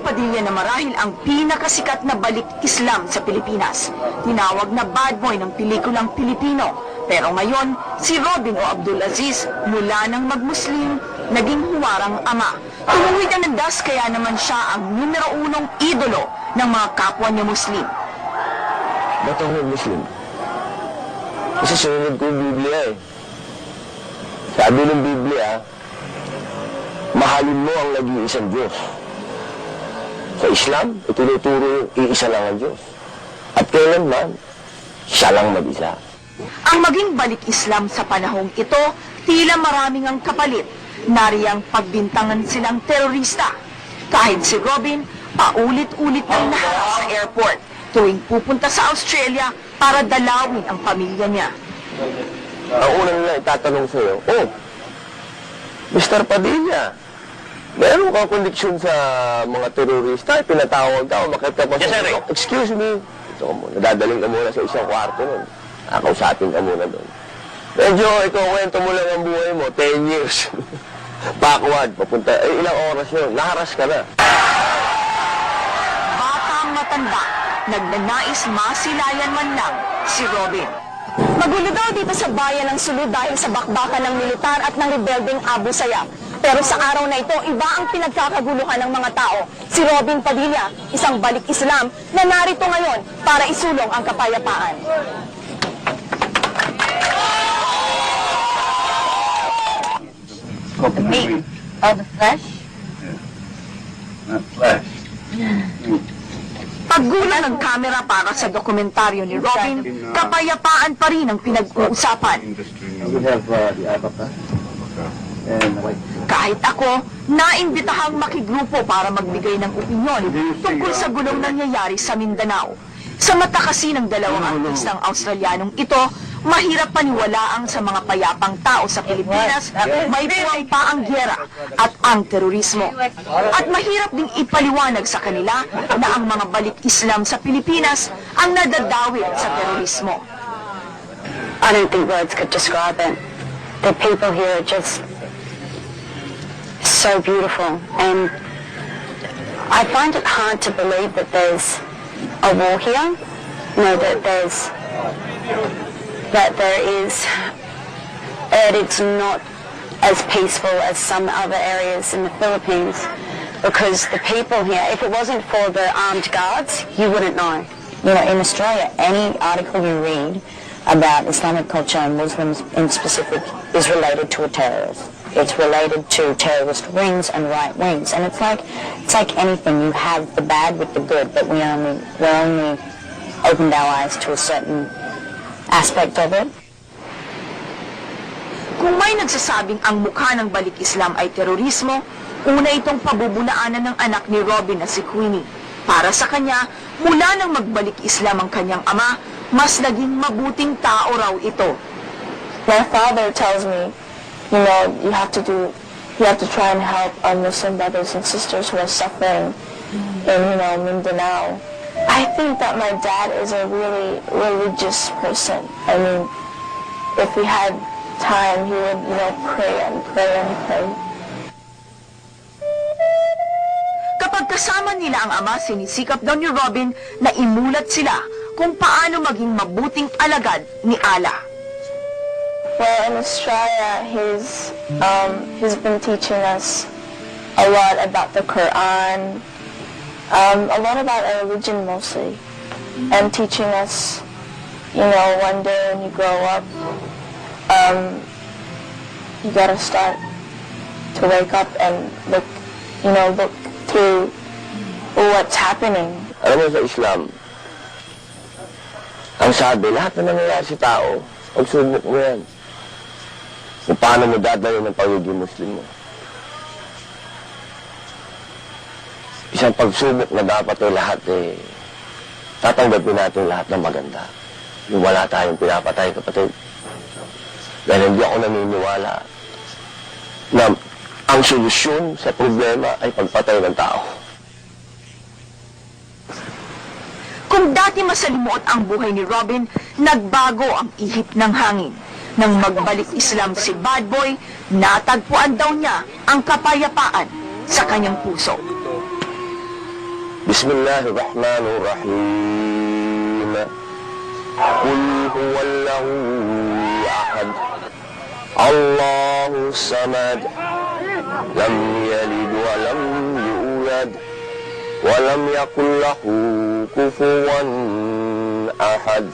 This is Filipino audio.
Padilla na marahil ang pinakasikat na balik Islam sa Pilipinas. Tinawag na bad boy ng pelikulang Pilipino. Pero ngayon, si Robin o Abdulaziz, mula nang mag-Muslim, naging huwarang ama. Tumuwid ang landas kaya naman siya ang numero 1 idolo ng mga kapwa niya Muslim. Ba't ako Muslim? Kasi sunod ko yung Biblia eh. Sabi ng Biblia, mahalin mo ang nag-iisang Diyos. Sa Islam, itinuturo yung iisa lang ang Diyos. At kailanman, siya lang mag-isa. Ang maging balik Islam sa panahong ito, tila maraming ang kapalit. Nariyang pagbintangan silang terorista. Kahit si Robin, paulit-ulit nang naharap sa airport tuwing pupunta sa Australia para dalawin ang pamilya niya. Ang una nila itatanong sa'yo, oh, Mr. Padilla, meron kang connection sa mga terorista, pinatawag ka, makita pa sa... Yes, excuse me. Ito ka muna, dadaling ka muna sa isang kwarto nun. Kausapin ka muna doon. Medyo, ikaw, kwento mo lang ang buhay mo, 10 years. Backward, papunta, ilang oras yun, naharas ka na. Batang matanda, nagnanais masilayan man lang si Robin. Magulo daw dito sa bayan ng Sulu dahil sa bakbakan ng militar at ng rebeldeng Abu Sayyaf. Pero sa araw na ito, iba ang pinagkakaguluhan ng mga tao. Si Robin Padilla, isang balik Islam na narito ngayon para isulong ang kapayapaan. The meat of the flesh? Not flesh. Paggulan ng kamera para sa dokumentaryo ni Robin, kapayapaan pa rin ang pinag-uusapan. We have the abaca and the white. Kahit ako, naimbitahang makigrupo para magbigay ng opinyon tungkol sa gulong nangyayari sa Mindanao. Sa mata kasi ng dalawang artistang Australianong ito, mahirap paniwalaang sa mga payapang tao sa Pilipinas, may puwang pa ang gyera at ang terorismo. At mahirap ding ipaliwanag sa kanila na ang mga balik Islam sa Pilipinas ang nadadawit sa terorismo. I don't think words could describe it. The people here are just so beautiful, and I find it hard to believe that there's a war here. That there is, that it's not as peaceful as some other areas in the Philippines, because the people here, if it wasn't for the armed guards, you wouldn't know. You know, in Australia, any article you read about Islamic culture and Muslims in specific is related to a terrorist. It's related to terrorist wings and right wings, and it's like anything. You have the bad with the good, but we're only opened our eyes to a certain aspect of it. Kung may nagsasabing ang mukha ng balik Islam ay terorismo, una itong pabubulaanan ng anak ni Robin na si Queenie. Para sa kanya, mula nang magbalik Islam ang kanyang ama, mas naging mabuting tao raw ito. My father tells me, you know, you have to try and help our Muslim brothers and sisters who are suffering in, you know, Mindanao. I think that my dad is a really religious person. I mean, if he had time, he would, you know, pray and pray and pray. Kapag kasama nila ang ama, sinisikap daw ni Robin na imulat sila kung paano maging mabuting alagad ni Allah. Well, in Australia, he's been teaching us a lot about the Quran, a lot about our religion mostly, and teaching us, you know, one day when you grow up, you gotta start to wake up and look through what's happening. Alam mo sa Islam, ang sabi, lahat na nangyayari sa tao, pagsubok mo yan. Kung paano mo dadalhin ng pagiging Muslim mo. Isang pagsubok na dapat lahat tatanggapin natin lahat ng maganda. Yung wala tayong pinapatay, kapatid. Dahil hindi ako naniniwala na ang solusyon sa problema ay pagpatay ng tao. Kung dati masalimuot ang buhay ni Robin, nagbago ang ihip ng hangin. Nang magbalik Islam si Bad Boy, natagpuan daw niya ang kapayapaan sa kanyang puso. Bismillahirrahmanirrahim. Qul huwallahu ahad. Allahu samad. Lam yalid wa lam yulad. Wa lam yakul lahu kufuwan ahad.